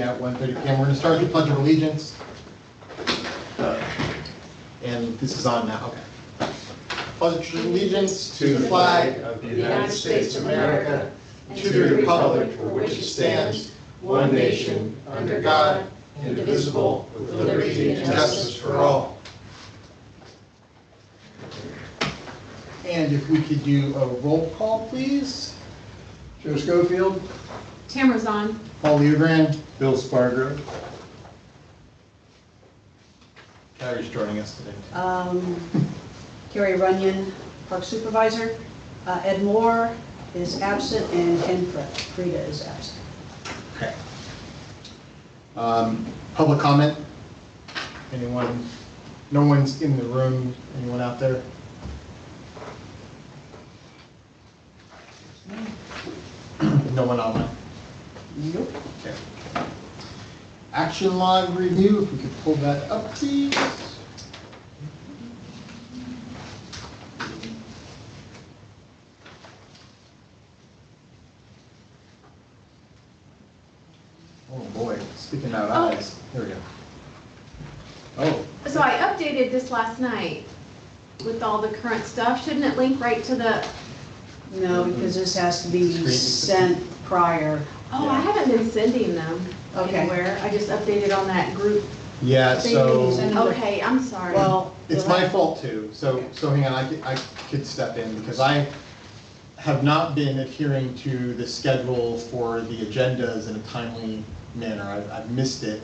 at 1:30 p.m. We're going to start the Pledge of Allegiance. And this is on now, okay. Pledge of allegiance to the flag of the United States of America and to the republic for which it stands, one nation, under God, indivisible, with liberty and justice for all. And if we could do a roll call, please. Joe Schofield. Tamara Zahn. Paul Leogrand. Bill Spargo. Carrie's joining us today. Carrie Runyon, Park Supervisor. Ed Moore is absent, and Ken Frida is absent. Okay. Public comment? Anyone? No one's in the room. Anyone out there? No one online? Nope. Okay. Action log review, if we could pull that up, please. Oh boy, sticking out eyes. There we go. Oh. So I updated this last night with all the current stuff. Shouldn't it link right to the, No, because this has to be sent prior. oh, I haven't been sending them Okay. anywhere. I just updated on that group. Yeah, so Okay, I'm sorry. Well, it's my fault too. So hang on, I could step in because I have not been adhering to the schedule for the agendas in a timely manner. I've missed it,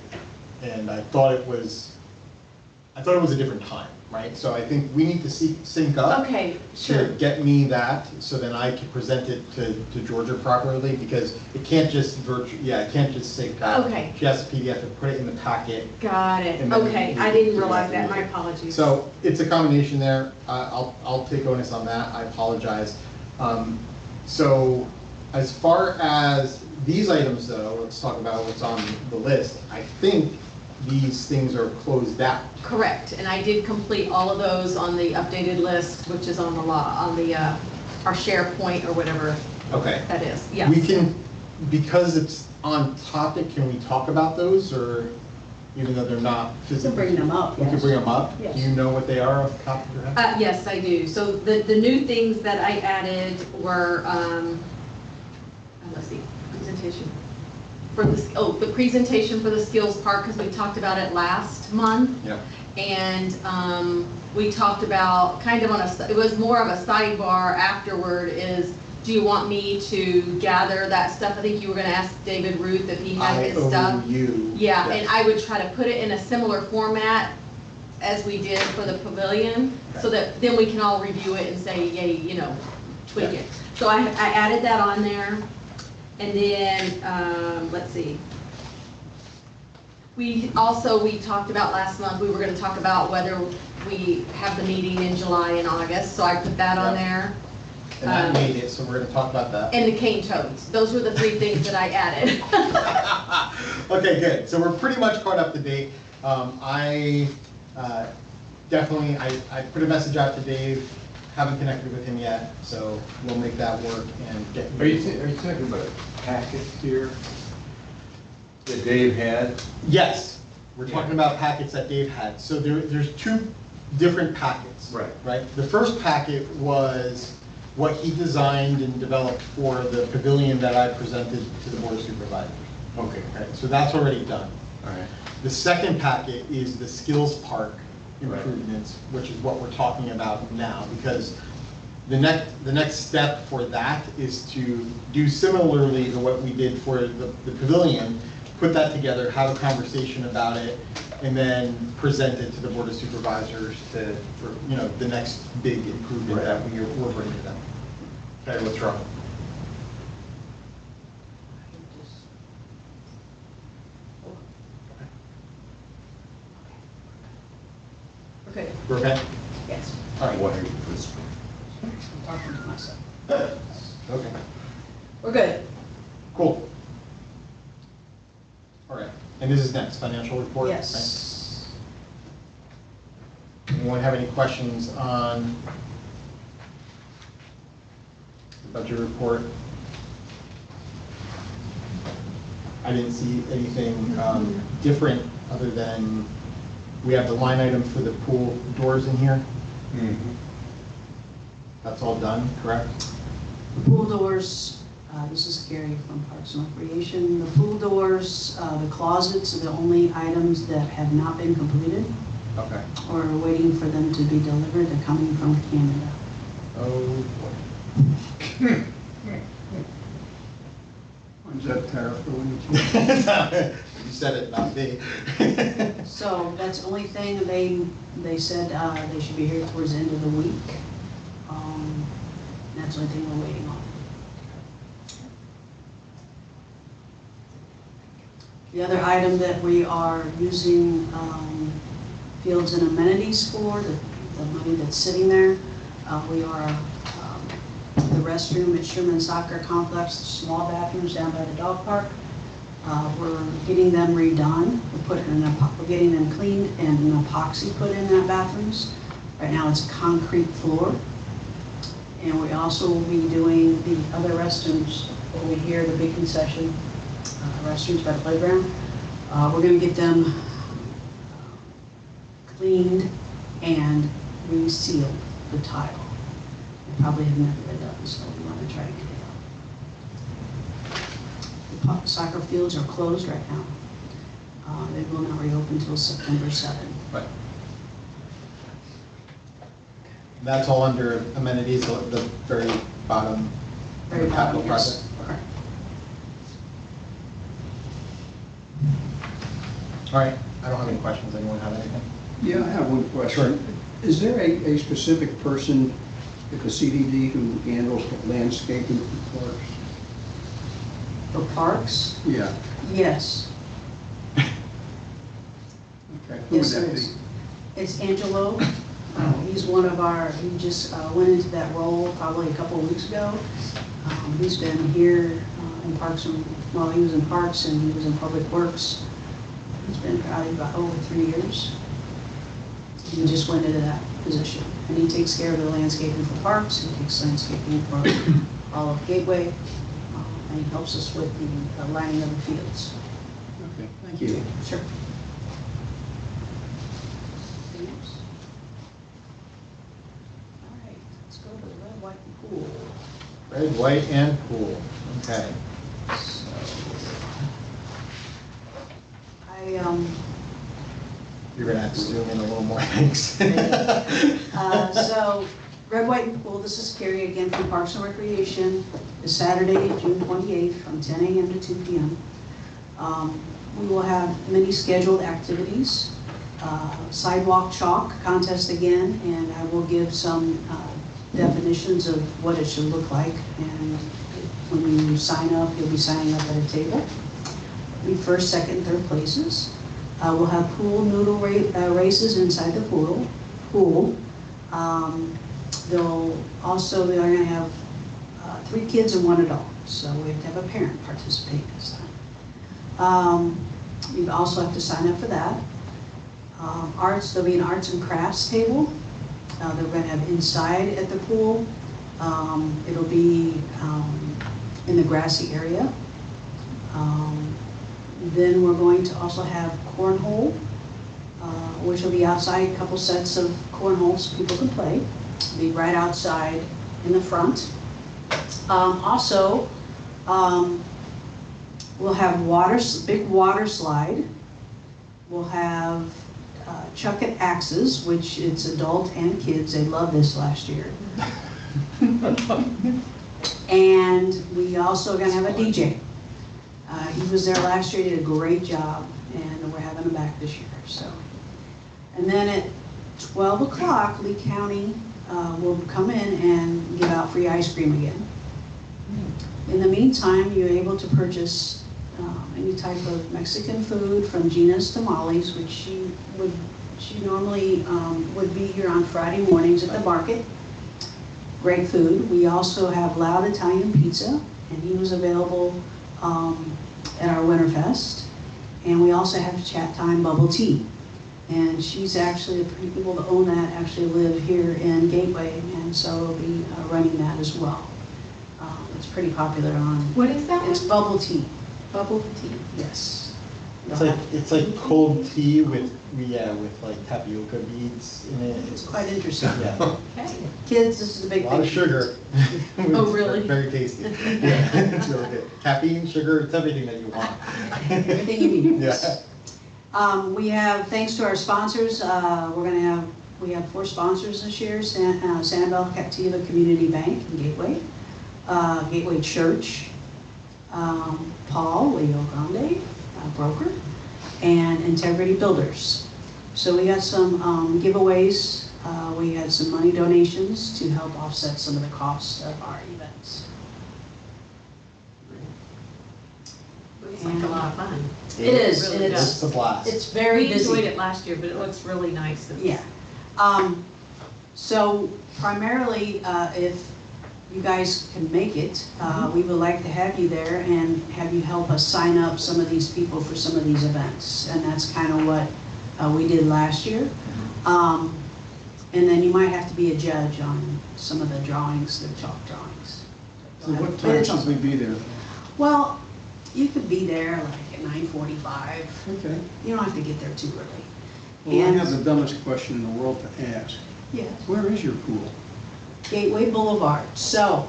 and I thought it was a different time, right? So I think we need to sync up. Okay, sure. To get me that, so then I can present it to Georgia properly, because it can't just it can't just sync up. Okay. She has a PDF to put it in the packet. Got it. And then Okay, we I didn't do realize that. that. My apologies. So it's a combination there. I'll take onus on that. I apologize. So as far as these items though, let's talk about what's on the list. I think these things are closed out. Correct, and I did complete all of those on the updated list, which is on the our SharePoint or whatever Okay. that is. Yes. We can, because it's on topic, can we talk about those, or even though they're not we physically? can bring them up, We can yes. bring them up? Yes. Do you know what they are off the top of your head? Yes, I do. So the new things that I added were, let's see, presentation. For the presentation for the skills part, because we talked about it last month. Yeah. And we talked about kind of it was more of a sidebar afterward is, do you want me to gather that stuff? I think you were gonna ask David Ruth if he had his stuff. IOU. Yeah, and I would try to put it in a similar format as we did for the pavilion, so that then we can all review it and say, yay, tweak it. So I added that on there. And then, let's see. We talked about last month, we were gonna talk about whether we have the meeting in July and August, so I put that on there. And that made it, so we're gonna talk about that. And the cane toads. Those were the three things that I added. Okay, good. So we're pretty much caught up to date. I definitely put a message out to Dave. Haven't connected with him yet, so we'll make that work and get. Are you talking about packets here that Dave had? Yes, we're talking about packets that Dave had. So there's two different packets. Right. Right. The first packet was what he designed and developed for the pavilion that I presented to the Board of Supervisors. Okay. Right. So that's already done. All right. The second packet is the skills park improvements, which is what we're talking about now, because the next step for that is to do similarly to what we did for the pavilion, put that together, have a conversation about it, and then present it to the Board of Supervisors for the next big improvement that we're bringing to them. Okay, what's wrong? Okay, We're okay? yes. All right. What are you this? I'm talking to myself. Okay. We're good. Cool. All right. And this is next, financial report? Yes. Right? Anyone have any questions on the budget report? I didn't see anything different other than we have the line item for the pool doors in here. That's all done, correct? The pool doors, this is Carrie from Parks and Recreation. The pool doors, the closets are the only items that have not been completed Okay. or are waiting for them to be delivered. They're coming from Canada. Oh, boy. When's that tariff going to? You said it, not me. So that's the only thing they said they should be here towards the end of the week. That's the only thing we're waiting on. The other item that we are using fields and amenities for, the money that's sitting there, we are the restroom at Sherman Soccer Complex, the small bathrooms down by the dog park. We're getting them redone. We're getting them cleaned and an epoxy put in that bathrooms. Right now it's concrete floor. And we also will be doing the other restrooms over here, the big concession restrooms by the playground. We're going to get them cleaned and resealed the tile. They probably have never been done, so we want to try to get it out. The soccer fields are closed right now. They will not reopen until September 7th. Right. That's all under amenities at the very bottom. Very capital bottom, yes. project. Correct. All right, I don't have any questions. Anyone have anything? Yeah, I have one question. Is there a specific person at the CDD who handles the landscaping for parks? For parks, Yeah, yes. okay. Who would Yes, that there be? is. It's Angelo. He's one of our, he just went into that role probably a couple of weeks ago. He's been here in Parks and, well, he was in Parks and he was in Public Works. He's been probably about over 3 years. He just went into that position. And he takes care of the landscaping for parks, he takes landscaping for all of Gateway, and he helps us with the lining of the fields. Okay, thank you. Sure. Anything else? All right, let's go to the red, white, and pool. Red, white, and pool. Okay. So, You're gonna have to zoom in a little more, thanks. So, red, white, and pool, this is Carrie again from Parks and Recreation, is Saturday, June 28th, from 10 a.m. to 2 p.m. We will have many scheduled activities, sidewalk chalk contest again, and I will give some definitions of what it should look like. And when you sign up, you'll be signing up at a table. Be first, second, third places. We'll have pool noodle races inside the pool. They're going to have 3 kids and 1 adult, so we have to have a parent participate this time. You also have to sign up for that. There'll be an arts and crafts table. They're going to have inside at the pool. It'll be in the grassy area. Then we're going to also have cornhole, which will be outside, a couple sets of cornhole so people can play. It'll be right outside in the front. Also, we'll have big water slide. We'll have Chuck It Axes, which it's adult and kids. They loved this last year. And we also are going to have a DJ. He was there last year, did a great job, and we're having him back this year. So, and then at 12 o'clock, Lee County will come in and give out free ice cream again. In the meantime, you're able to purchase any type of Mexican food from Gina's Tamales, which she normally would be here on Friday mornings at the market. Great food. We also have Loud Italian Pizza, and he was available at our Winterfest. And we also have Chat Time Bubble Tea. And she's actually, the people that own that actually live here in Gateway, and so we'll be running that as well. It's pretty popular on. What is that It's one? bubble tea. Bubble tea. Yes. It's like cold tea with like tapioca beads in it. It's quite interesting. Yeah. Okay. Kids, this is a A big lot of thing. sugar. Oh, It's really? Very tasty. Yeah, it's really good. Caffeine, sugar, it's everything that you want. Everything you need. Yeah. We have, thanks to our sponsors, we have 4 sponsors this year, Sanibel Captiva Community Bank and Gateway, Gateway Church, Paul Leo Grande, broker, and Integrity Builders. So we got some giveaways, we had some money donations to help offset some of the costs of our events. Looks like a lot of fun. It is, really and It's a blast. it's very We busy. enjoyed it last year, but it looks really nice. Yeah. So primarily, if you guys can make it, we would like to have you there and have you help us sign up some of these people for some of these events. And that's kind of what we did last year. And then you might have to be a judge on some of the drawings, the chalk drawings. So what But time it's should we be there? Well, you could be there like at 9:45. Okay. You don't have to get there too early. Well, I And- have the dumbest question in the world to ask. Yes. Where is your pool? Gateway Boulevard. So,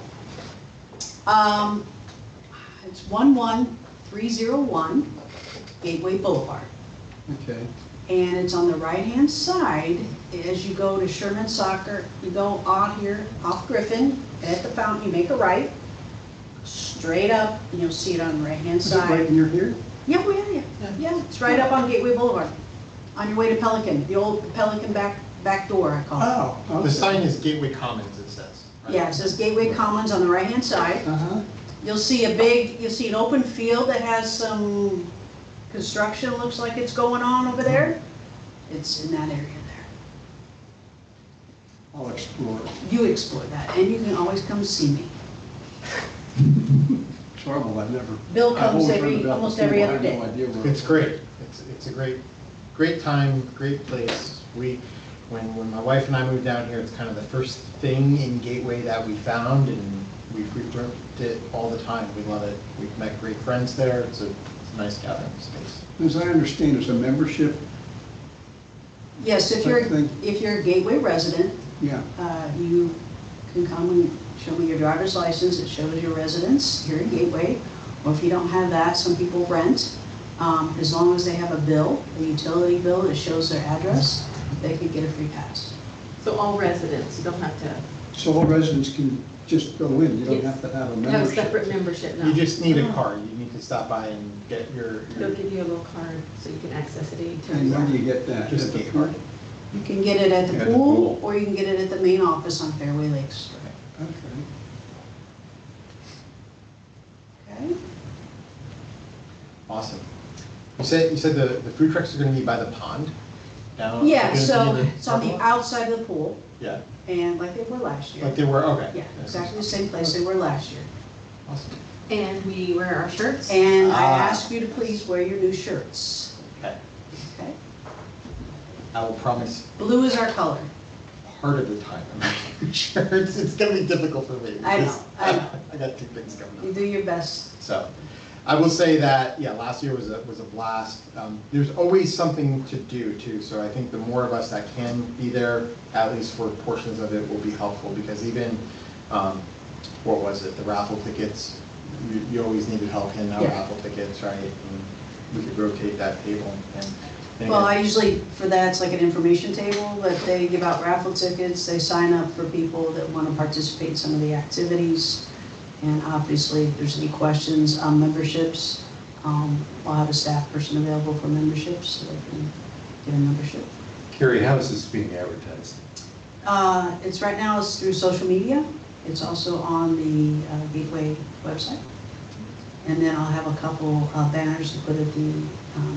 it's 11301 Gateway Boulevard. Okay. And it's on the right-hand side as you go to Sherman Soccer. You go on here off Griffin, and at the fountain, you make a right, straight up, and you'll see it on the right-hand Is it right side. near here? Yeah, yeah, it's right up on Gateway Boulevard, on your way to Pelican, the old Pelican back door, I call it. Oh, okay. The sign is Gateway Commons, it says. right? Yeah, it says Gateway Commons on the right-hand side. Uh-huh. You'll see an open field that has some construction, looks like it's going on over there. It's in that area there. I'll explore. You explore that, and you can always come see me. Trouble, I've never. Bill I've comes always heard about the almost pool, every I other have no day. idea where. It's great. It's a great time, great place. When my wife and I moved down here, it's kind of the first thing in Gateway that we found, and we frequent it all the time. We love it. We've met great friends there. It's a nice gathering space. As I understand, it's a membership, Yes, if Type thing. you're a Gateway resident, yeah. you can come and show me your driver's license, it shows your residence here in Gateway. Or if you don't have that, some people rent. As long as they have a bill, a utility bill that shows their address, they could get a free pass. So all residents, you don't have to So all residents can just go in, you don't Yes. have to have a have a membership. separate membership, no. You just need a card. You need to stop by and get your They'll give you a little card so you can access it anytime. And when do you get that? just At the Gateway. pool? You can get it at the At the pool, pool. or you can get it at the main office on Fairway Lakes. Okay. Okay? Awesome. You said the food trucks are going to be by the pond down. Yeah, gonna be so in the it's on the parking lot? outside of the pool, Yeah, and like they were last year. like they were. Okay. Yeah, exactly the same place they were last year. Awesome. And we wear our shirts. And I Ah. ask you to please wear your new shirts, Okay. okay? I will promise. Blue is our color. Part of the time, I'm not sure. It's going to be difficult for me. I know, because I know. I got 2 things coming up. You do your best. So, I will say that, yeah, last year was a blast. There's always something to do too, so I think the more of us that can be there, at least for portions of it, will be helpful, because even, what was it, the raffle tickets, you always needed help handing out Yeah. raffle tickets, right? And we could rotate that table and. Well, I usually, for that, it's like an information table, but they give out raffle tickets, they sign up for people that want to participate in some of the activities. And obviously, if there's any questions on memberships, I'll have a staff person available for memberships, so they can get a membership. Carrie, how is this being advertised? It's right now, it's through social media. It's also on the Gateway website. And then I'll have a couple banners to put at the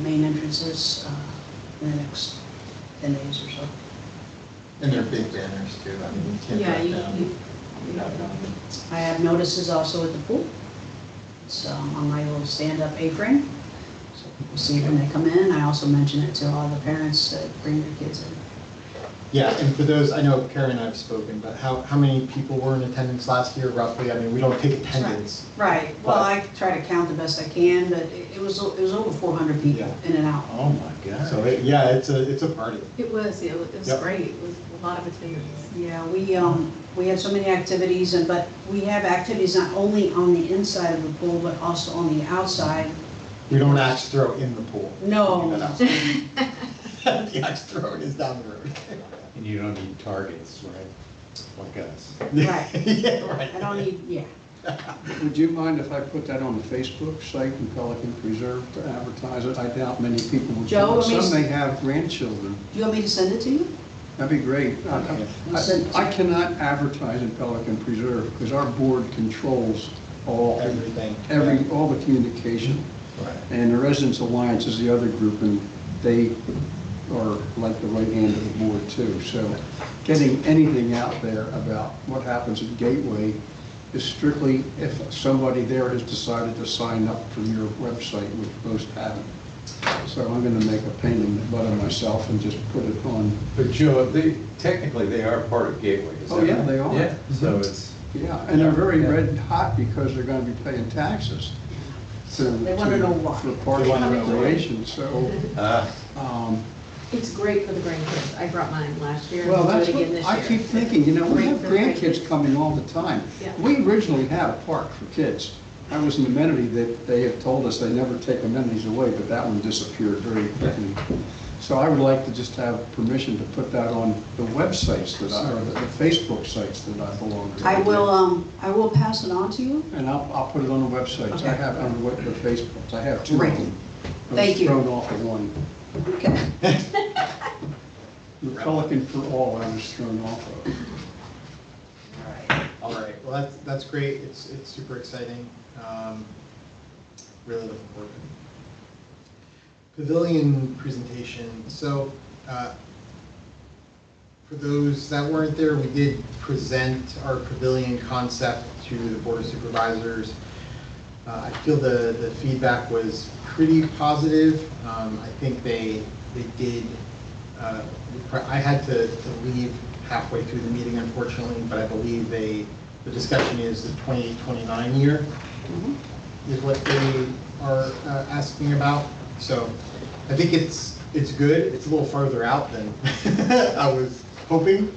main entrances in the next 10 days or so. And they're big banners too, I mean, you can't Yeah, drive you, down. you, I have notices also at the pool. It's on my little stand-up apron, so people see it when they come in. I also mention it to all the parents that bring their kids in. Yeah, and for those, I know Karen and I have spoken, but how many people were in attendance last year roughly? I mean, we don't take attendance. Right, well, I try to count the best I can, but it was over 400 people Yeah. in and out. Oh, my God. So, yeah, it's a party. It was Yep. great, it was a lot of attendance. Yeah, we had so many activities, but we have activities not only on the inside of the pool, but also on the outside. We don't axe throw in the pool. No. The axe throwing is down the road. And you don't need targets, right? Like us. Right. Yeah, right. I don't need, yeah. Would you mind if I put that on the Facebook site in Pelican Preserve to advertise it? I doubt many people would. Joe, let me- Some may have grandchildren. Do you want me to send it to you? That'd be great. I cannot advertise in Pelican Preserve because our board controls all Everything. all the communication. Right. And the Residents Alliance is the other group, and they are like the right hand of the board too. So getting anything out there about what happens at Gateway is strictly if somebody there has decided to sign up for your website, which most haven't. So I'm gonna make a pain in the butt of myself and just put it on. But Joe, technically, they are part of Gateway, is Oh, that yeah, right? they are. Yeah, so it's, Yeah, and they're very Yeah. red hot because they're gonna be paying taxes. They wanna know why. For parks They wanna and know why. recreation, so, um, It's great for the grandkids, I brought mine last year, and well, we'll do that's it again what, this I year. keep thinking, you know, we Great have for the grandkids coming all the time. Yeah. We originally had a park for kids. That was an amenity that they had told us they never take amenities away, but that one disappeared very quickly. So I would like to just have permission to put that on the websites that I, or the Facebook sites that I belong to. I will pass it on to you. And I'll put it on the websites. I Okay. have, on the Facebooks, I have two of Great. them. Thank you. I was thrown off of one. Okay. The Pelican for All, I was thrown off of. All right, well, that's great, it's super exciting. Really looking forward to it. Pavilion presentation, so, for those that weren't there, we did present our pavilion concept to the Board of Supervisors. I feel the feedback was pretty positive. I think they did, I had to leave halfway through the meeting unfortunately, but I believe the discussion is the 28-29 year is what they are asking about. So I think it's good. It's a little farther out than I was hoping.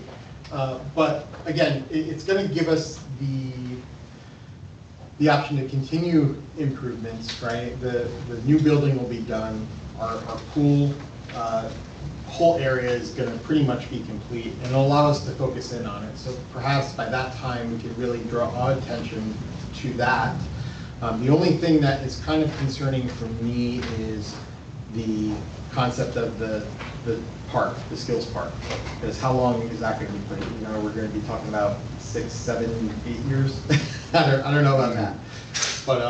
But again, it's going to give us the option to continue improvements, right? The new building will be done. Our pool whole area is going to pretty much be complete and it'll allow us to focus in on it. So perhaps by that time we could really draw our attention to that. The only thing that is kind of concerning for me is the concept of the park, the skills park. Because how long is that going to be put? You know, we're going to be talking about 6, 7, 8 years. I don't know about that, but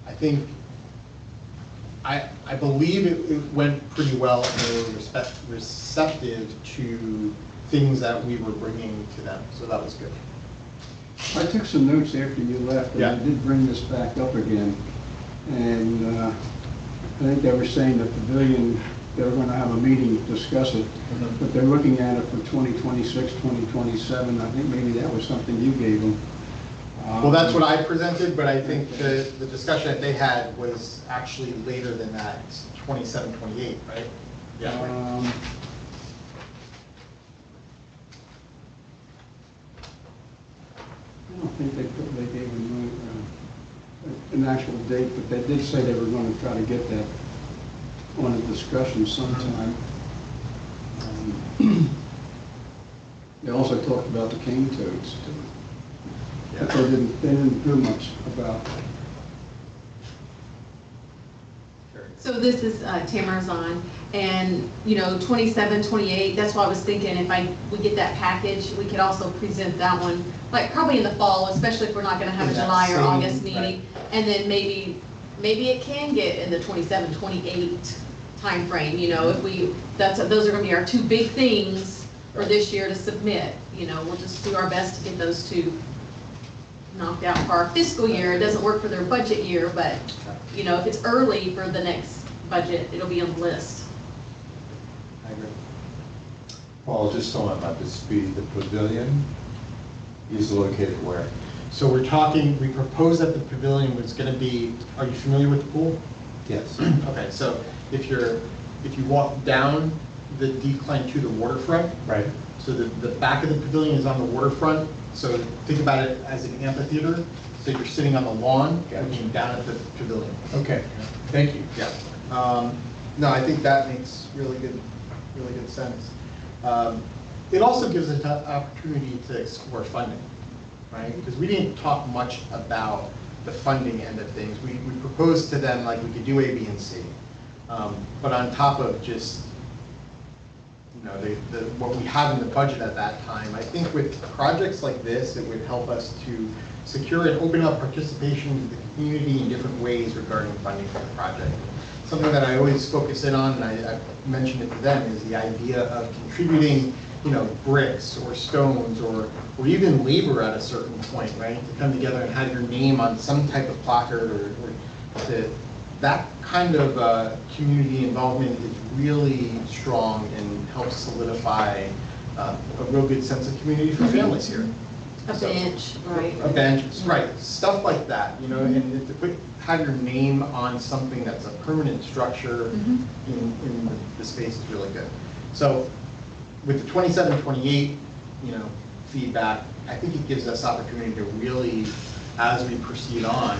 I think I believe it went pretty well and they were receptive to things that we were bringing to them, so that was good. I took some notes after you left, and I Yeah. did bring this back up again. And I think they were saying that the pavilion, they were going to have a meeting to discuss it, but they're looking at it for 2026, 2027. I think maybe that was something you gave them. Well, that's what I presented, but I think the discussion that they had was actually later than that, it's 27, 28, right? Yeah. I don't think they gave an actual date, but they did say they were going to try to get that on a discussion sometime. They also talked about the cane toads too. But they didn't do much about it. So this is Tamarazon, and, you know, 27, 28, that's why I was thinking if we get that package, we could also present that one, like, probably in the fall, especially if we're not gonna have a In that July or same- August right. meeting. And then maybe it can get in the 27, 28 timeframe, you know, if those are gonna be our two big things for this year to submit. You know, we'll just do our best to get those two knocked out for our fiscal year. It doesn't work for their budget year, but, you know, if it's early for the next budget, it'll be on the list. I agree. Paul, just so I'm up to speed, the pavilion is located where? So we're talking, we proposed that the pavilion was gonna be, are you familiar with the pool? Yes. Okay, so if you walk down the decline to the waterfront, Right. so the back of the pavilion is on the waterfront, so think about it as an amphitheater, so you're sitting on the lawn, Gotcha. looking down at the pavilion. Okay, thank you. Yeah. No, I think that makes really good sense. It also gives us an opportunity to explore funding, right? Because we didn't talk much about the funding end of things. We proposed to them, like, we could do A, B, and C. But on top of just, you know, what we have in the budget at that time, I think with projects like this, it would help us to secure and open up participation in the community in different ways regarding funding for the project. Something that I always focus in on, and I mentioned it to them, is the idea of contributing, you know, bricks or stones or even labor at a certain point, right? To come together and have your name on some type of placard or that kind of community involvement is really strong and helps solidify a real good sense of community for families here. A bench, right? A bench, right, stuff like that, you know, and to have your name on something that's a permanent structure in the space is really good. So with the 27, 28, you know, feedback, I think it gives us opportunity to really, as we proceed on,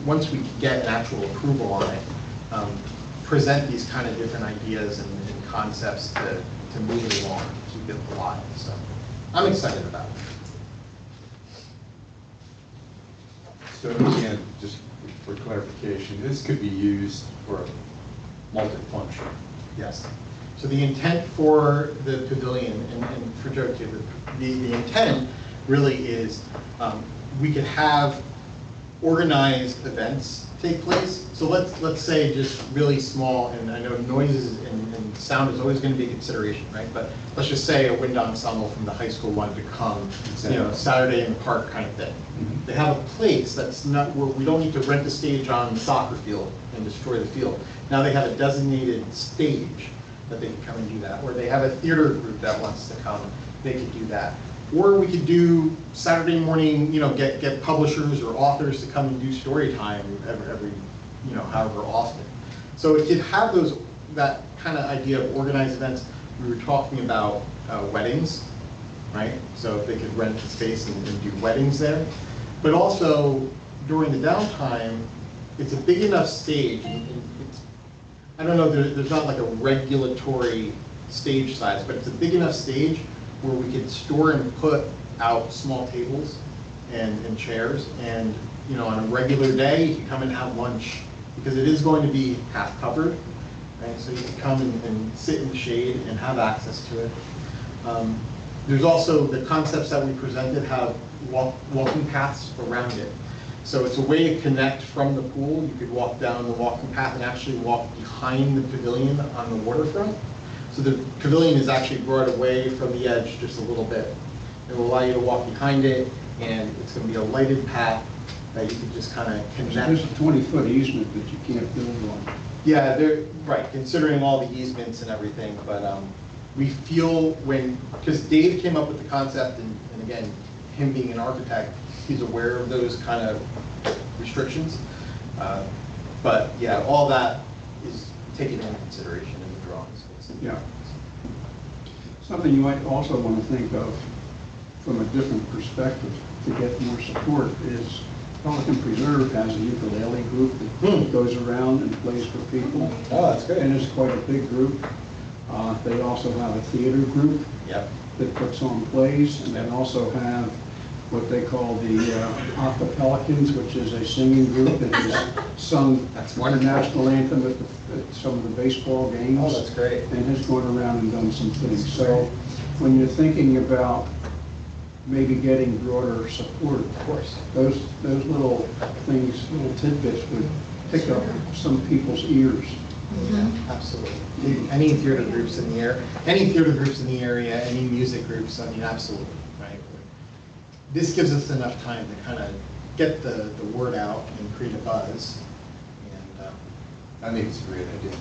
once we get an actual approval on it, present these kind of different ideas and concepts to move it along, keep it alive. So I'm excited about it. So again, just for clarification, this could be used for a multifunction. Yes. So the intent for the pavilion, and for Joe too, the intent really is we could have organized events take place. So let's say just really small, and I know noises and sound is always going to be a consideration, right? But let's just say a wind ensemble from the high school wanted to come, you know, Saturday in the park kind of thing. They have a place that's not, where we don't need to rent a stage on the soccer field and destroy the field. Now they have a designated stage that they can come and do that. Or they have a theater group that wants to come, they could do that. Or we could do Saturday morning, you know, get publishers or authors to come and do story time every you know, however often. So it could have that kind of idea of organized events. We were talking about weddings, right? So if they could rent the space and do weddings there. But also during the downtime, it's a big enough stage, and it's, I don't know, there's not like a regulatory stage size, but it's a big enough stage where we could store and put out small tables and chairs, and you know, on a regular day, you can come and have lunch, because it is going to be half covered, right? So you can come and sit in the shade and have access to it. There's also the concepts that we presented have walking paths around it. So it's a way to connect from the pool. You could walk down the walking path and actually walk behind the pavilion on the waterfront. So the pavilion is actually brought away from the edge just a little bit. It will allow you to walk behind it, and it's going to be a lighted path that you can just kind of connect. There's a 20-foot easement that you can't build on. Yeah, right, considering all the easements and everything, but we feel because Dave came up with the concept, and again, him being an architect, he's aware of those kind of restrictions. But yeah, all that is taken into consideration in the drawings. Yeah. Something you might also want to think of from a different perspective to get more support is Pelican Preserve has a ukulele group that goes around and plays for people. Oh, that's good. And it's quite a big group. They also have a theater group Yep. that puts on plays, and they also have what they call the Pelicans, which is a singing group that has sung That's the wonderful. national anthem at some of the baseball games. Oh, that's great. And has gone around and done some things. So when you're thinking about maybe getting broader support, Of course. those little things, little tidbits would pick up some people's ears. Yeah, absolutely. Any theater groups in the area, any music groups, I mean, absolutely, right? This gives us enough time to kind of get the word out and create a buzz. And I think it's a great idea.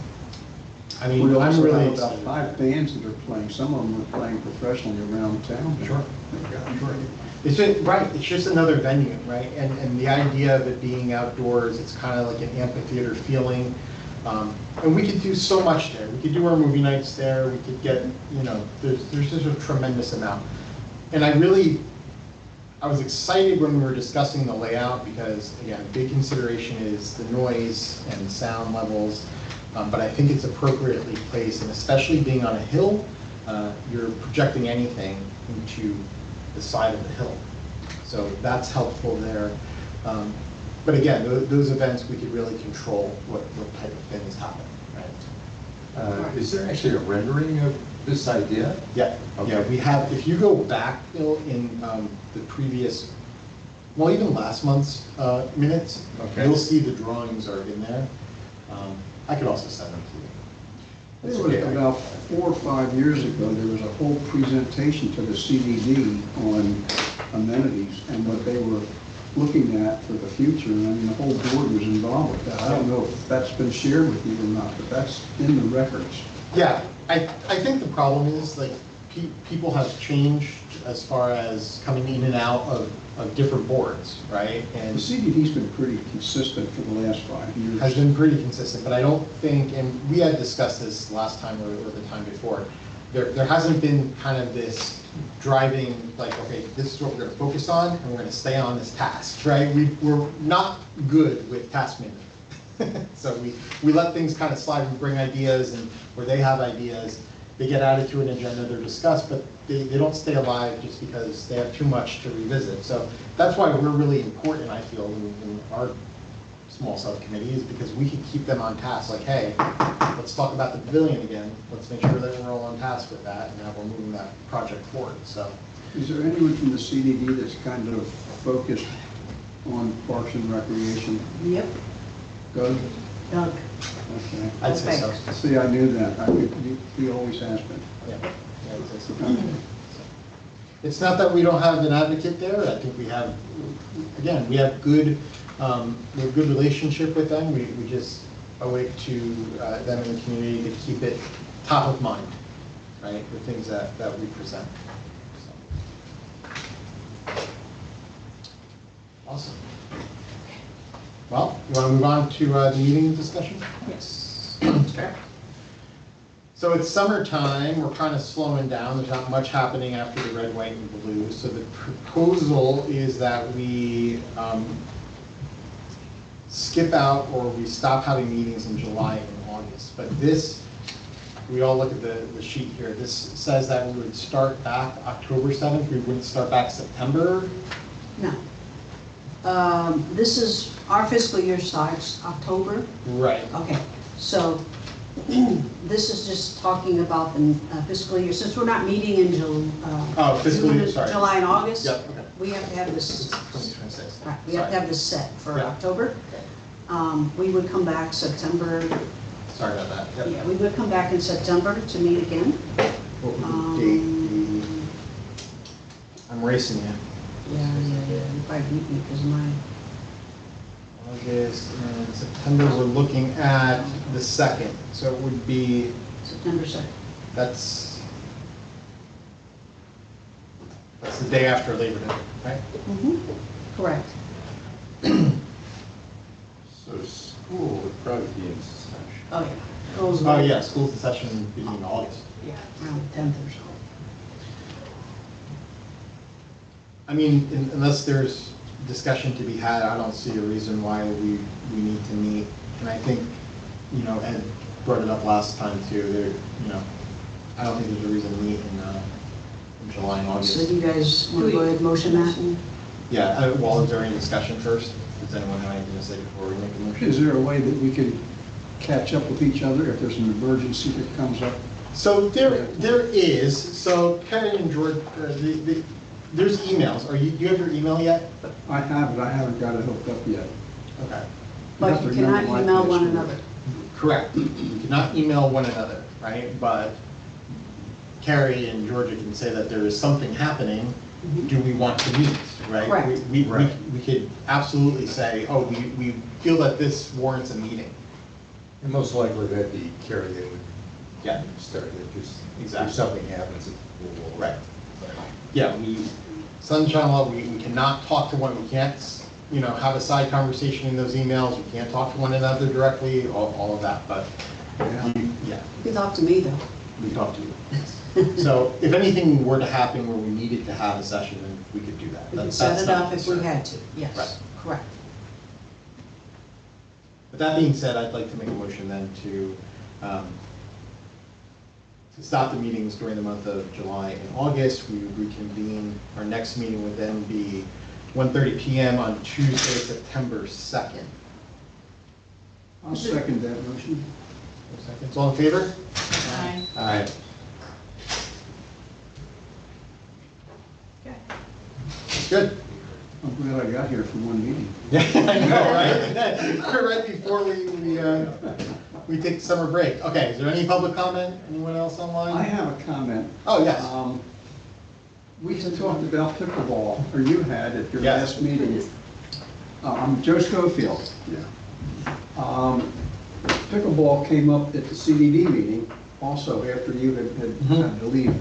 I mean, We I'm also really have about excited. 5 bands that are playing, some of them are playing professionally around town. Sure. Sure. It's just, right, it's just another venue, right? And the idea of it being outdoors, it's kind of like an amphitheater feeling. And we could do so much there. We could do our movie nights there, we could get, there's just a tremendous amount. And I was excited when we were discussing the layout because, again, big consideration is the noise and sound levels. But I think it's appropriately placed, and especially being on a hill, you're projecting anything into the side of the hill. So that's helpful there. But again, those events, we could really control what type of things happen, right? Is there actually a rendering of this idea? Yeah, yeah, Okay. we have, if you go back, Bill, in the previous, well, even last month's minutes, Okay. you'll see the drawings are in there. I could also send them to you. That's It was okay. about 4 or 5 years ago, there was a whole presentation to the CDD on amenities and what they were looking at for the future, and I mean, the whole board was involved with that. I don't know if that's been shared with you or not, but that's in the records. Yeah, I think the problem is, like, people have changed as far as coming in and out of different boards, right? The And CDD's been pretty consistent for the last 5 years. has been pretty consistent, but I don't think, and we had discussed this last time or the time before, there hasn't been kind of this driving, like, okay, this is what we're gonna focus on, and we're gonna stay on this task, right? We're not good with task management. So we let things kind of slide, we bring ideas, and where they have ideas, they get added to an agenda, they're discussed, but they don't stay alive just because they have too much to revisit. So that's why we're really important, I feel, in our small subcommittee, is because we can keep them on task, like, hey, let's talk about the pavilion again, let's make sure that we're all on task with that, and that we're moving that project forward, so. Is there anyone from the CDD that's kind of focused on Parks and Recreation? Yep, Doug? Doug. Okay. I'd say so. See, I knew that. He always has been. Yeah, yeah, I'd say so. It's not that we don't have an advocate there, I think we have, again, we have good relationship with them, we just owe it to them in the community to keep it top of mind, right, the things that we present. So. Awesome. Well, you want to move on to the meeting discussion? Yes. Okay. So it's summertime, we're kind of slowing down, there's not much happening after the red, white, and blue. So the proposal is that we skip out or we stop having meetings in July and August. But this, we all look at the sheet here, this says that we would start back October 7th, we wouldn't start back September. No. This is, our fiscal year starts October. Right. Okay, so this is just talking about the fiscal year, since we're not meeting in Oh, fiscal year, sorry. July and August. Yep, okay. We have to have this, 2026. right, we have to have this set for Yeah. October. Okay. We would come back September, Sorry about that. Yep. yeah, we would come back in September to meet again. What would the date be? I'm racing you. Yeah, you probably beat me because of mine. August and September, we're looking at the 2nd, so it would be, September 2nd. that's the day after Labor Day, right? Correct. So school would probably be in session. Oh, yeah. Those Oh, are- yeah, school's in session beginning in August. Yeah, around the 10th or so. I mean, unless there's discussion to be had, I don't see a reason why we need to meet. And I think, Ed brought it up last time too, I don't think there's a reason to meet in July and August. So you guys want to go ahead and motion that? Yeah, well, is there any discussion first? Does anyone have anything to say before we make a motion? Is there a way that we can catch up with each other if there's an emergency that comes up? So there is, so Karen and George, there's emails. Do you have your email yet? I have, but I haven't got it hooked up yet. Okay. But you cannot email one another. Correct. You cannot email one another, right? But Carrie and Georgia can say that there is something happening. Do we want to meet, right? Correct. We could absolutely say, oh, we feel that this warrants a meeting. And most likely that'd be Carrie that would Yeah. Start it, just, Exactly. if something happens, we'll. Right. Yeah, sunshine law, we cannot talk to one, we can't, have a side conversation in those emails, we can't talk to one another directly, all of that, but, Yeah. yeah, You can talk to me, though. we talk to you. So if anything were to happen where we needed to have a session, then we could do that. We could That's set it not a up if we concern. had to, yes, Right. correct. With that being said, I'd like to make a motion then to stop the meetings during the month of July and August. We would reconvene. Our next meeting would then be 1:30 PM on Tuesday, September 2nd. I'll second that motion. Seconds, all in favor? Aye. Aye. Okay. Good. I'm glad I got here from one meeting. Yeah, I know, right? Right before we take summer break. Okay, is there any public comment? Anyone else online? I have a comment. Oh, yes. We had talked about pickleball, or you had at your Yes. last meeting. I'm Joe Schofield. Pickleball came up at the CDD meeting also after you had to leave.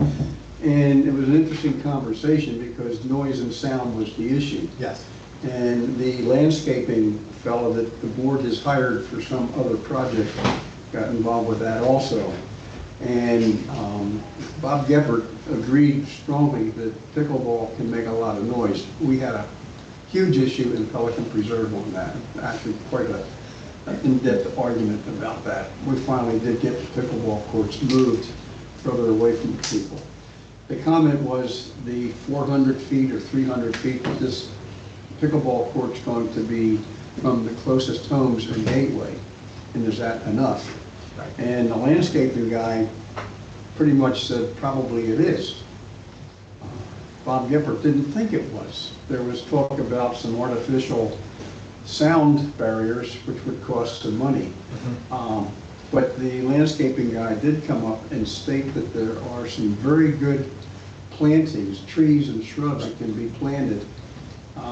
And it was an interesting conversation because noise and sound was the issue. Yes. And the landscaping fellow that the board has hired for some other project got involved with that also. And Bob Geppert agreed strongly that pickleball can make a lot of noise. We had a huge issue in Pelican Preserve on that, actually quite an in-depth argument about that. We finally did get the pickleball courts moved further away from the people. The comment was the 400 feet or 300 feet that this pickleball court's going to be from the closest homes in Gateway, and is that enough? Right. And the landscaping guy pretty much said probably it is. Bob Geppert didn't think it was. There was talk about some artificial sound barriers, which would cost some money. But the landscaping guy did come up and state that there are some very good plantings, trees and shrubs that can be planted,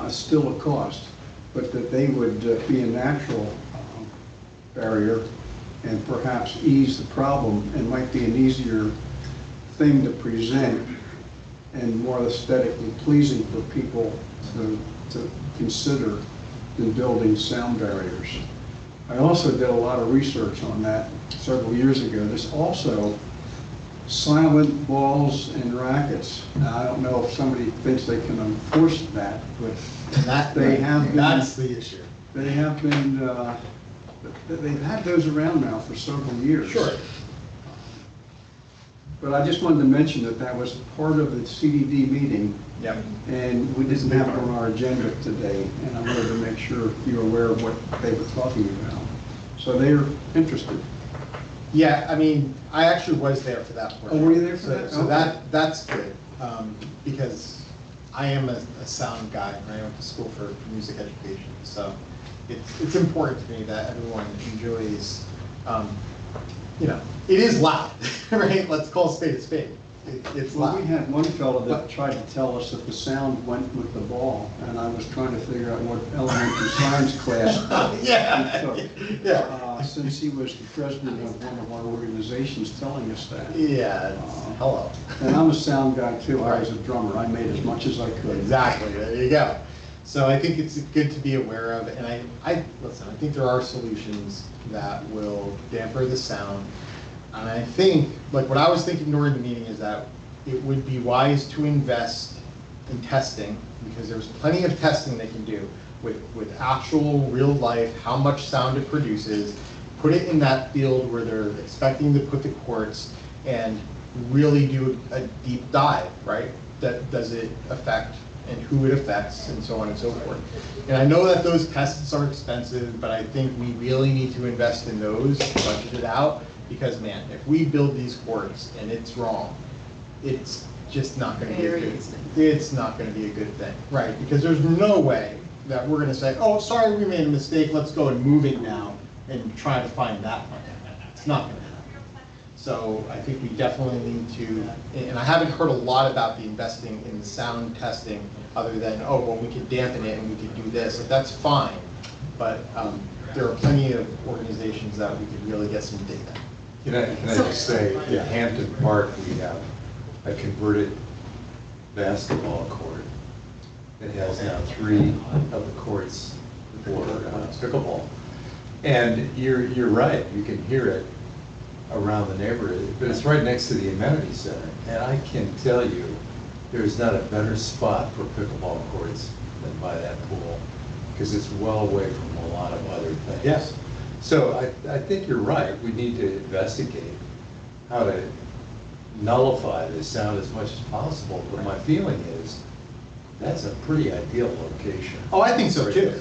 still a cost, but that they would be a natural barrier and perhaps ease the problem and might be an easier thing to present and more aesthetically pleasing for people to consider than building sound barriers. I also did a lot of research on that several years ago. There's also silent balls and rackets. Now, I don't know if somebody thinks they can enforce that, but That's the issue. they have been, they've had those around now for several years. Sure. But I just wanted to mention that that was part of the CDD meeting, Yep. and we didn't have it on our agenda today, and I wanted to make sure you're aware of what they were talking about. So they're interested. Yeah, I mean, I actually was there for that part. Oh, were you there for So- that? So Okay. that's good, because I am a sound guy, and I went to school for music education, so it's important to me that everyone enjoys, it is loud, right? Let's call a spade a spade. It's Well, we loud. had one fellow that tried to tell us that the sound went with the ball, and I was trying to figure out what elementary science class Yeah, he took. yeah, Since he was the president of one of our organizations telling us that. yeah, hello. And I'm a sound guy too, I was a drummer, I made as much as I could. Exactly, there you go. So I think it's good to be aware of, and listen, I think there are solutions that will damper the sound. And I think, like what I was thinking during the meeting is that it would be wise to invest in testing, because there's plenty of testing they can do with actual real life, how much sound it produces, put it in that field where they're expecting to put the courts, and really do a deep dive, right? That does it affect and who it affects and so on and so forth. And I know that those tests are expensive, but I think we really need to invest in those, budget it out, because man, if we build these courts and it's wrong, it's just not gonna be a Very good, expensive. it's not gonna be a good thing, right? Because there's no way that we're gonna say, oh, sorry, we made a mistake, let's go and move it now and try to find that one. It's not gonna happen. So I think we definitely need to, and I haven't heard a lot about the investing in the sound testing, other than, oh, well, we could dampen it and we could do this, that's fine. But there are plenty of organizations that we could really get some data. Can I So- just say, Yeah. at Hampton Park, we have a converted basketball court. It has now 3 of the courts for pickleball. And you're right, you can hear it around the neighborhood, but it's right next to the amenity center. And I can tell you, there's not a better spot for pickleball courts than by that pool, because it's well away from a lot of other things. Yes. So I think you're right, we need to investigate how to nullify the sound as much as possible, but my feeling is, that's a pretty ideal location. Oh, I think so too.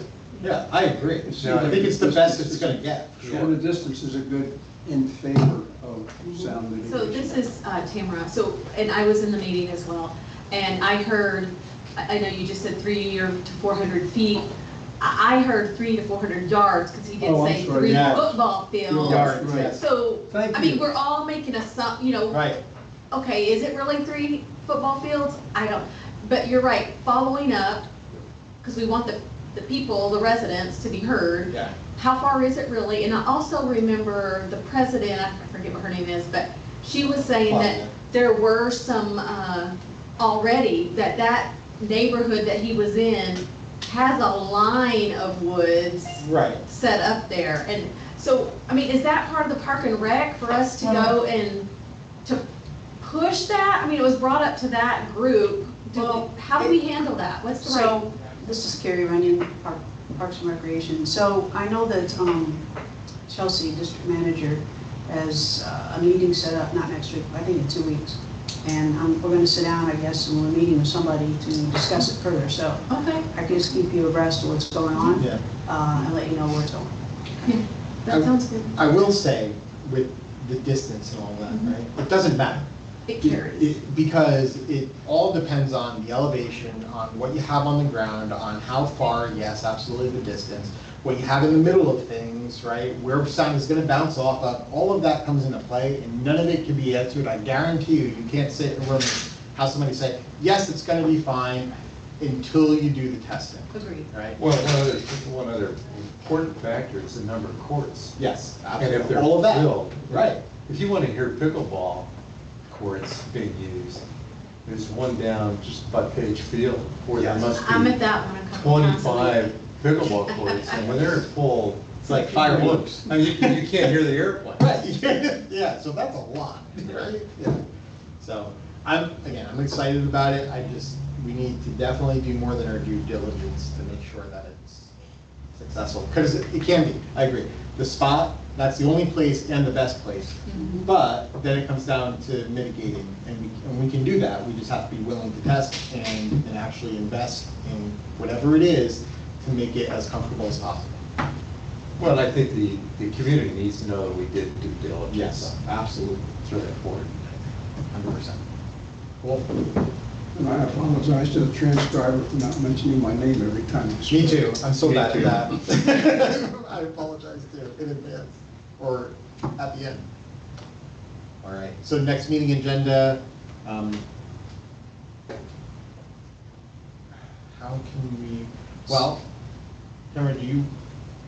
Yeah, I agree. I think it's the best it's gonna get, for And the sure. distance is a good in favor of sound mitigation. So this is Tamara, so, and I was in the meeting as well, and I heard, I know you just said 300 to 400 feet. I heard 300 to 400 yards, because he did Oh, I'm say sorry. 3 Yeah. football fields. Yards, yes. So, Thank I mean, you. we're all making you know, Right, okay, is it really 3 football fields? I don't, but you're right, following up, because we want the people, the residents to be heard. yeah. How far is it really? And I also remember the president, I forget what her name is, but she was saying that Claudia. there were some, already, that neighborhood that he was in has a line of woods Right. set up there. And so, I mean, is that part of the park and rec for us to go and to push that? I mean, it was brought up to that group. Well, How do we handle that? What's the right? So, this is Carrie Runyon, Parks and Recreation. So I know that Chelsea, district manager, has a meeting set up, not next week, I think in 2 weeks. And we're gonna sit down, I guess, and we're meeting with somebody to discuss it further. So Okay, I can just keep you abreast of what's going on. Yeah. And let you know where it's going. yeah, that sounds good. I will say, with the distance and all that, right, it doesn't matter. It carries. Because it all depends on the elevation, on what you have on the ground, on how far, yes, absolutely the distance, what you have in the middle of things, right, where sound is gonna bounce off of, all of that comes into play, and none of it can be answered. I guarantee you, you can't sit in a room and have somebody say, yes, it's gonna be fine, until you do the testing, Agreed. right? Well, one other important factor is the number of courts. Yes, And if absolutely, they're all of that, filled. right. If you want to hear pickleball courts being used, there's one down just by Page Field, where there Yes. must I'm at be that one a couple times. a 25 week. pickleball courts, and when they're full, It's like fireworks. I mean, you can't hear the airplane. Right, yeah, so that's a lot, right? Yeah. So, I'm excited about it, we need to definitely do more than our due diligence to make sure that it's successful, because it can be, I agree. The spot, that's the only place and the best place, but then it comes down to mitigating, and we can do that, we just have to be willing to test and actually invest in whatever it is to make it as comfortable as possible. Well, I think the community needs to know that we did due diligence. Yes, absolutely, It's really important. 100%. Cool. And I apologize to the transcriber for not mentioning my name every time I Me speak. too, I'm so Me bad too. at that. I apologize too, in advance, or at the end. All right, so next meeting agenda, how can we, well, Cameron,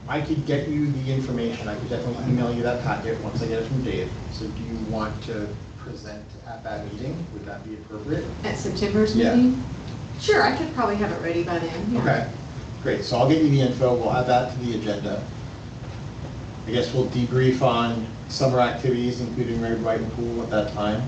I could get you the information, I could definitely email you that packet once I get it from Dave. So do you want to present at that meeting? Would that be appropriate? At September's Yeah. meeting? Sure, I could probably have it ready by then. yeah. Okay, great, so I'll get you the info, we'll add that to the agenda. I guess we'll debrief on summer activities, including Red, White, and Pool at that time.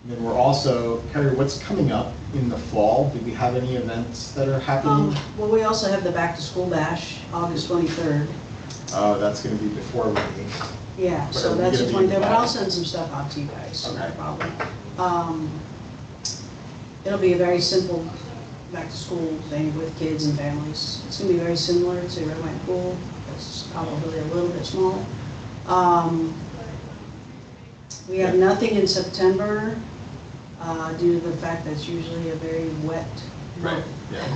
And then we're also, Carrie, what's coming up in the fall? Do we have any events that are happening? Well, we also have the Back to School Bash, August 23rd. Oh, that's gonna be before we meet. Yeah, But so are we that's the gonna be 23rd, but I'll back? send some stuff out to you guys, no Okay. problem. It'll be a very simple back to school thing with kids and families. It's gonna be very similar to Red, White, and Pool. It's probably a little bit small. We have nothing in September, due to the fact that it's usually a very wet month. Yeah.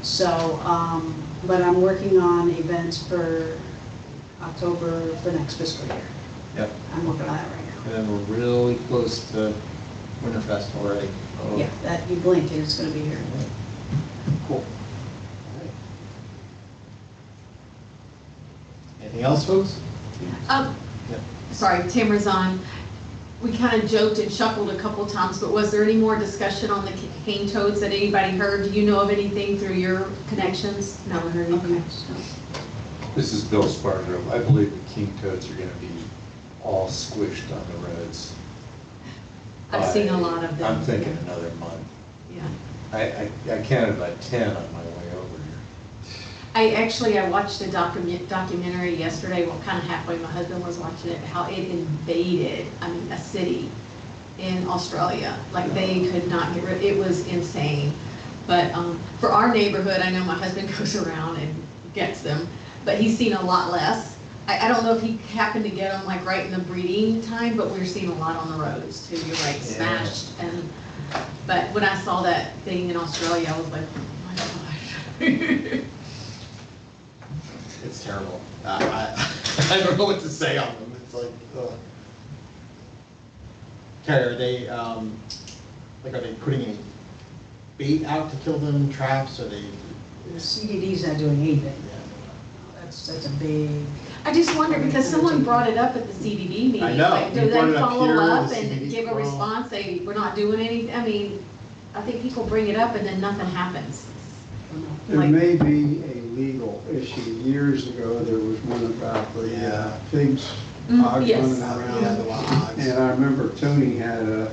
So, but I'm working on events for October for next fiscal year. Yep, I'm working on that right now. and then we're really close to Winterfest already. Oh. Yeah, that, you blink and it's gonna be here. Cool. All right. Anything else, folks? Um, Yeah. sorry, Tamara's on. We kind of joked and chuckled a couple times, but was there any more discussion on the cane toads that anybody heard? Do you know of anything through your connections? No one heard anything? This is Bill Spargo. I believe the king toads are gonna be all squished on the roads. I've seen a lot of them. I'm thinking another month. Yeah. I counted about 10 on my way over here. I watched a documentary yesterday, well, kind of halfway, my husband was watching it, how it invaded, a city in Australia. Like, they could not get rid, it was insane. But for our neighborhood, I know my husband goes around and gets them, but he's seen a lot less. I don't know if he happened to get them like right in the breeding time, but we're seeing a lot on the roads too, you're right, smashed. But when I saw that thing in Australia, I was like, oh my gosh. It's terrible. I don't know what to say on them. It's like, ugh. Carrie, are they, are they putting any bait out to kill them, traps, or they? The CDD's not doing anything. Yeah. That's a big, I just wonder, because someone brought it up at the CDD meeting. I know. Like, We do brought they it up follow here, up the and CDD give a forum. response, say, we're not doing anything? I think people bring it up and then nothing happens. There Like- may be a legal issue. Years ago, there was one about the Yeah. pigs, Mm, hogs yes. running Yeah, the around. wild hogs. And I remember Tony had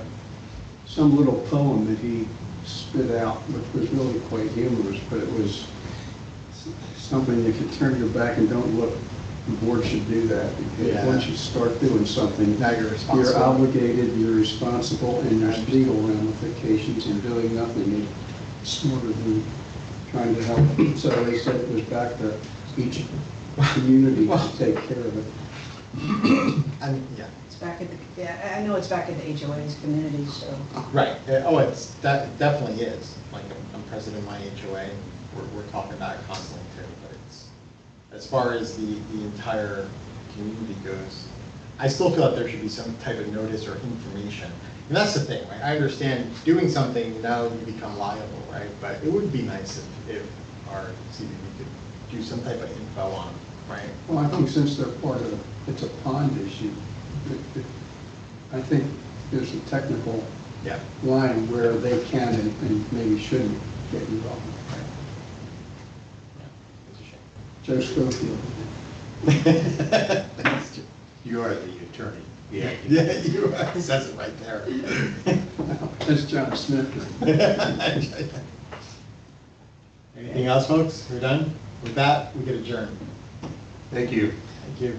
some little poem that he spit out, which was really quite humorous, but it was something, if you turn your back and don't look, the board should do that. Because Yeah. once you start doing something, Now you're responsible. you're obligated, you're responsible, and there's legal ramifications in doing nothing. It's smarter than trying to help. So they said it was back to each community to take care of it. Yeah, it's back at the, yeah, I know it's back at the HOA's community, so. right. Oh, that definitely is. Like, I'm president of my HOA, and we're talking about it constantly too, but it's, as far as the entire community goes, I still feel like there should be some type of notice or information. And that's the thing, right? I understand doing something, now you become liable, right? But it would be nice if our CBB could do some type of info on, right? Well, I think since they're part of, it's a pond issue, I think there's a technical Yeah. line where they can and maybe shouldn't get involved. Yeah, it's Joe Schofield. a shame. You are the attorney. Yeah. Yeah, you, it says it right there. That's John Smith. Anything else, folks? We're done? With that, we get adjourned. Thank you. Thank you.